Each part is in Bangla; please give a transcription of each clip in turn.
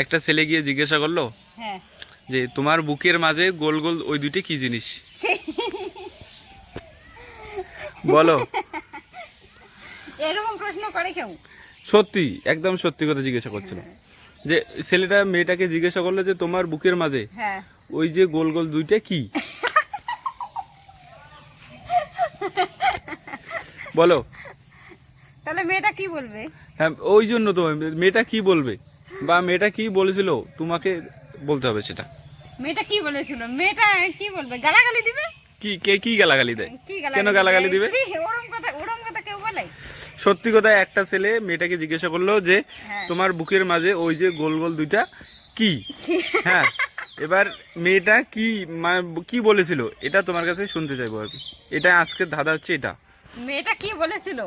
একটা ছেলে গিয়ে জিজ্ঞাসা করলো হ্যাঁ যে তোমার বুকের মাঝে গোল গোল ওই দুইটা কি জিনিস? বলো। এরকম প্রশ্ন করে কেউ? সত্যি, একদম সত্যি কথা জিজ্ঞাসা করছিল। যে ছেলেটা মেয়েটাকে জিজ্ঞাসা করলো যে তোমার বুকের মাঝে হ্যাঁ ওই যে গোল গোল দুইটা কি? বলো। তাহলে মেয়েটা কি বলবে? হ্যাঁ, ওই জন্য তো মেয়েটা কি বলবে বা মেয়েটা কি বলেছিল তোমাকে বলতে হবে সেটা। মেয়েটা কি বলেছিল? মেয়েটা কি বলবে? গালাগালি দিবে। কি কে কি গালাগালি দেয়? কি কেন গালাগালি দিবে? ওরম কথা কেউ বলে? সত্যি কথা, একটা ছেলে মেয়েটাকে জিজ্ঞাসা করলো যে তোমার বুকের মাঝে ওই যে গোল গোল দুইটা কি? হ্যাঁ, এবার মেয়েটা কি কি বলেছিল এটা তোমার কাছে শুনতে চাইবো আর কি। এটা আজকের ধাঁধা হচ্ছে এটা। মেয়েটা কি বলেছিল?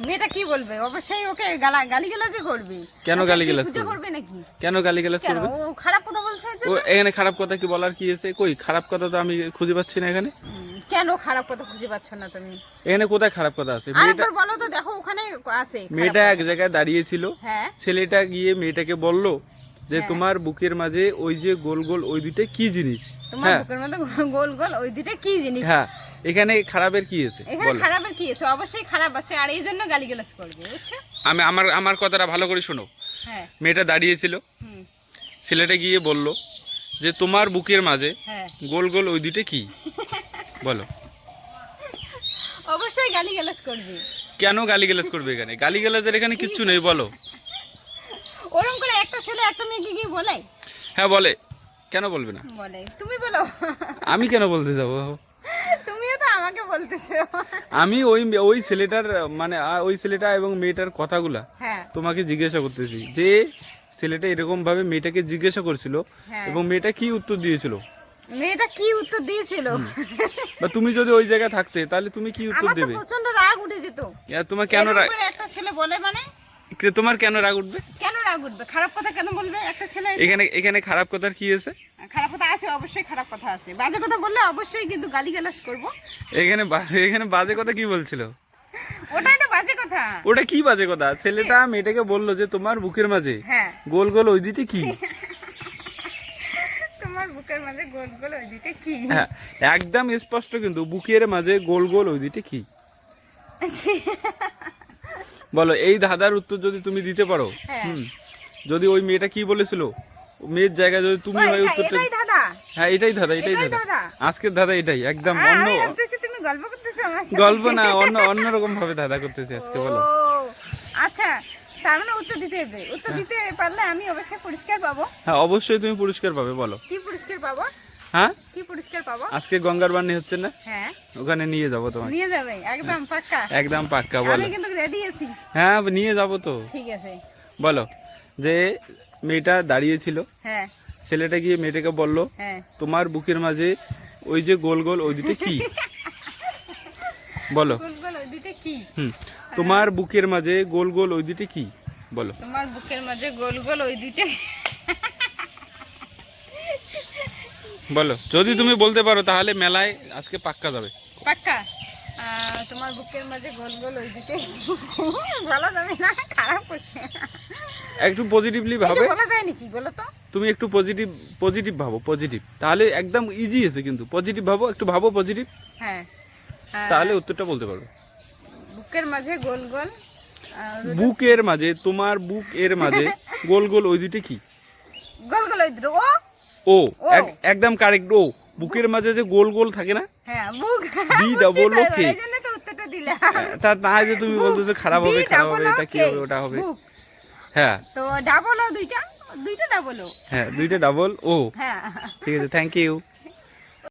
মেয়েটা কি বলবে? অবশ্যই ওকে গালিগালাজ করবে। কেন গালিগালাজ করবে নাকি? কেন গালিগালাজ করবে? ও খারাপ কথা বলছে। ও এখানে খারাপ কথা কি বলার কি আছে? কই খারাপ কথা তো আমি খুঁজে পাচ্ছি না এখানে। কেন খারাপ কথা খুঁজে পাচ্ছ না তুমি? এখানে কোথায় খারাপ কথা আছে? মেয়েটা বলো তো, দেখো ওখানে আছে। মেয়েটা এক জায়গায় দাঁড়িয়ে ছিল, হ্যাঁ, ছেলেটা গিয়ে মেয়েটাকে বলল যে তোমার বুকের মাঝে ওই যে গোল গোল ওই দুইটা কি জিনিস? তোমার বুকের মধ্যে গোল গোল ওই দুইটা কি জিনিস? হ্যাঁ, এখানে খারাপের কি আছে? এখানে খারাপের কি আছে? অবশ্যই খারাপ আছে, আর এই জন্য গালিগালাজ করবে, বুঝছো? আমি আমার কথাটা ভালো করে শোনো। হ্যাঁ, মেয়েটা দাঁড়িয়ে ছিল, ছেলেটা গিয়ে বলল যে তোমার বুকের মাঝে গোল গোল ওই দুইটা কি? বলো। অবশ্যই গালিগালাজ করবে। কেন গালিগালাজ করবে? এখানে গালিগালাজের এখানে কিচ্ছু নেই। বলো। ওরকম করে একটা ছেলে একটা মেয়েকে কি বলে? হ্যাঁ বলে। কেন বলবে না? বলে। তুমি বলো। আমি কেন বলতে যাবো? তুমিও তো আমাকে বলতেছো। আমি ওই ছেলেটার ওই ছেলেটা এবং মেয়েটার কথাগুলা তোমাকে জিজ্ঞাসা করতেছি যে ছেলেটা এরকম ভাবে মেয়েটাকে জিজ্ঞাসা করছিল এবং মেয়েটা কি উত্তর দিয়েছিল? মেয়েটা কি উত্তর দিয়েছিল? বা তুমি যদি ওই জায়গায় থাকতে তাহলে তুমি কি উত্তর দেবে? আমার তো প্রচন্ড রাগ উঠে যেত। তোমার কেন রাগ? একটা ছেলে বলে মানে তোমার কেন রাগ উঠবে? কেন রাগ উঠবে? খারাপ কথা কেন বলবে একটা ছেলে? এখানে খারাপ কথার কি আছে? খারাপ কথা আছে, অবশ্যই খারাপ কথা আছে। বাজে কথা বললে অবশ্যই কিন্তু গালিগালাজ করব। এখানে বাজে কথা কি বলছিল? ওটাই তো বাজে কথা। ওটা কি বাজে কথা? ছেলেটা মেয়েটাকে বললো যে তোমার বুকের মাঝে গোল গোল ওই দিতে কি? তোমার বুকের মাঝে গোল গোল ওই দিতে কি? হ্যাঁ, একদম স্পষ্ট কিন্তু বুকের মাঝে গোল গোল ওই দিতে কি? বলো। এই ধাঁধার উত্তর যদি তুমি দিতে পারো, যদি ওই মেয়েটা কি বলেছিল মেয়ের জায়গায় যদি তুমি হয় উত্তরটা। হ্যাঁ, এটাই ধাঁধা, এটাই ধাঁধা। আজকের ধাঁধা এটাই, একদম অন্য। তুমি গল্প করতেছো আমার সাথে? গল্প না, অন্যরকম ভাবে ধাঁধা করতেছি আজকে। বলো। আচ্ছা, তার মানে উত্তর দিতে হবে। উত্তর দিতে পারলে আমি অবশ্যই পুরস্কার পাবো। হ্যাঁ, অবশ্যই তুমি পুরস্কার পাবে। বলো কি পুরস্কার পাবো? হ্যাঁ, কি পুরস্কার পাবো? আজকে গঙ্গার বাণী হচ্ছে না? হ্যাঁ, ওখানে নিয়ে যাবো তোমাকে। নিয়ে যাবে? একদম পাক্কা? একদম পাক্কা। বলো। আমি কিন্তু রেডি আছি। হ্যাঁ, নিয়ে যাবো তো। ঠিক আছে, বলো। যে মেয়েটা দাঁড়িয়ে ছিল, হ্যাঁ, ছেলেটা গিয়ে মেয়েটাকে বললো তোমার বুকের মাঝে ওই যে গোল গোল ওই দুটো কি? বলো। গোল গোল ওই দুটো কি? তোমার বুকের মাঝে গোল গোল ওই দুটো কি? বলো। তোমার বুকের মাঝে গোল গোল ওই দুটো। বলো। যদি তুমি বলতে পারো তাহলে মেলায় আজকে পাক্কা যাবে। পাক্কা? তোমার বুকের মাঝে গোল গোল ওই দুটো বলা যাবে না, খারাপ হচ্ছে। একটু পজিটিভলি ভাবে। বলা যায় নাকি? বলো তো। তুমি একটু পজিটিভ ভাবো, পজিটিভ। তাহলে একদম ইজি আছে কিন্তু। পজিটিভ ভাবো, একটু ভাবো পজিটিভ। হ্যাঁ, তাহলে উত্তরটা বলতে পারবে। বুকের মাঝে গোল গোল। বুকের মাঝে, তোমার বুকের মাঝে গোল গোল ওই দুটো কি? গোল গোল ওই দুটো ও একদম কারেক্ট। ও বুকের মাঝে যে গোল গোল থাকে না? হ্যাঁ, বুক। বি ডাবল ও কে। এইজন্য তো উত্তরটা দিলা। তা না যে তুমি বলতেছো খারাপ হবে, খারাপ হবে, এটা কি হবে, ওটা হবে। হ্যাঁ, তো ডাবল ও দুইটা ডাবল ও। হ্যাঁ, দুইটা ডাবল ও। হ্যাঁ, ঠিক আছে, থ্যাংক ইউ।